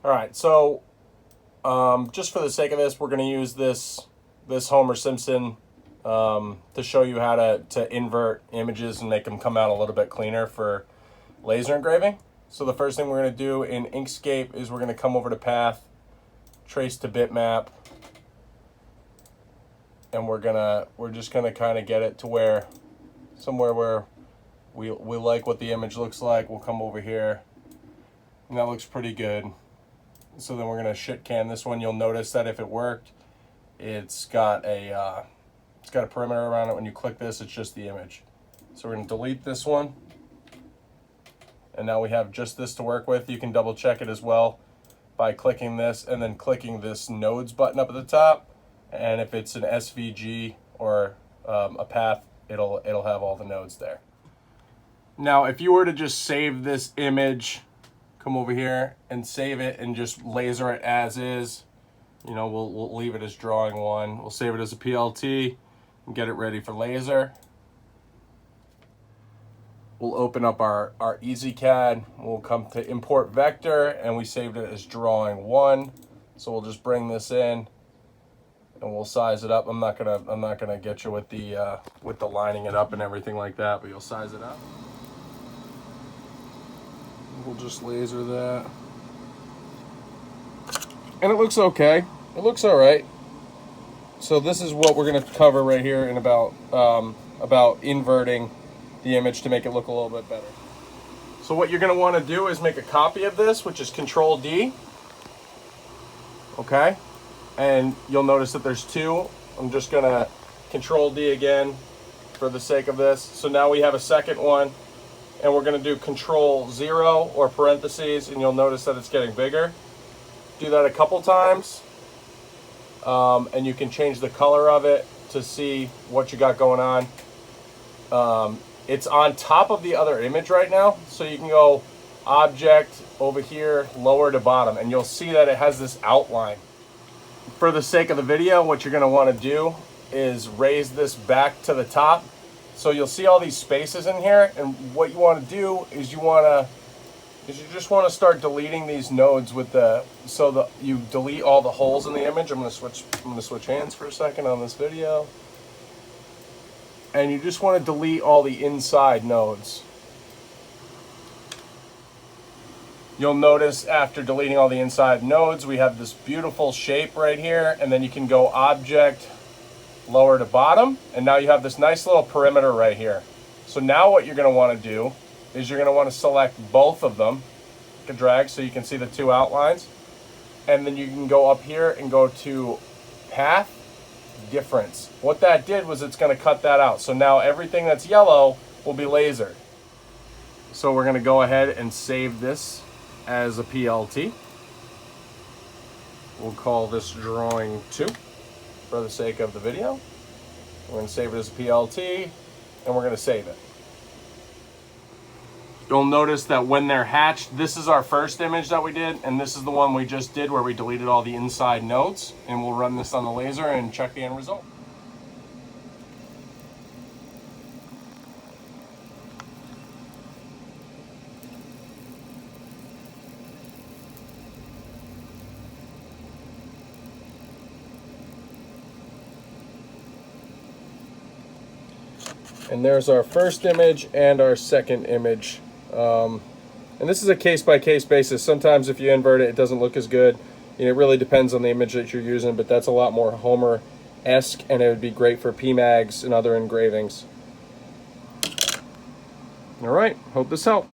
All right, so just for the sake of this, we're going to use this Homer Simpson to show you how to invert images and make them come out a little bit cleaner for laser engraving. So the first thing we're going to do in Inkscape is we're going to come over to Path, trace to bitmap, and we're just gonna kind of get it to where somewhere where we like what the image looks like. We'll come over here, and that looks pretty good. So then we're gonna shit can this one. You'll notice that if it worked, it's got a perimeter around it. When you click this, it's just the image. So we're gonna delete this one, and now we have just this to work with. You can double check it as well by clicking this and then clicking this nodes button up at the top. And if it's an SVG or a path, it'll have all the nodes there. Now, if you were to just save this image, come over here and save it and just laser it as is, you know, we'll leave it as drawing one. We'll save it as a PLT and get it ready for laser. We'll open up our EasyCAD. We'll come to import vector, and we saved it as drawing one. So we'll just bring this in, and we'll size it up. I'm not gonna get you with the lining it up and everything like that, but you'll size it up. We'll just laser that, and it looks okay. It looks all right. So this is what we're gonna cover right here in about inverting the image to make it look a little bit better. So what you're gonna want to do is make a copy of this, which is Control D. Okay. And you'll notice that there's two. I'm just gonna Control D again for the sake of this. So now we have a second one, and we're gonna do Control 0 or parentheses, and you'll notice that it's getting bigger. Do that a couple times, and you can change the color of it to see what you got going on. It's on top of the other image right now, so you can go Object over here, lower to bottom, and you'll see that it has this outline. For the sake of the video, what you're going to want to do is raise this back to the top. So you'll see all these spaces in here, and what you want to do is you just want to start deleting these nodes with you delete all the holes in the image. I'm going to switch hands for a second on this video. And you just want to delete all the inside nodes. You'll notice after deleting all the inside nodes, we have this beautiful shape right here, and then you can go Object, lower to bottom, and now you have this nice little perimeter right here. So now what you're going to want to do is you're going to want to select both of them, you can drag so you can see the two outlines, and then you can go up here and go to Path, Difference. What that did was it's going to cut that out. So now everything that's yellow will be lasered. So we're going to go ahead and save this as a PLT. We'll call this drawing 2 for the sake of the video. We're going to save it as a PLT, and we're going to save it. You'll notice that when they're hatched, this is our first image that we did, and this is the one we just did where we deleted all the inside nodes, and we'll run this on the laser and check the end result. And there's our first image and our second image. And this is a case-by-case basis. Sometimes if you invert it, it doesn't look as good. It really depends on the image that you're using, but that's a lot more Homer-esque, and it would be great for PMags and other engravings. All right, hope this helped.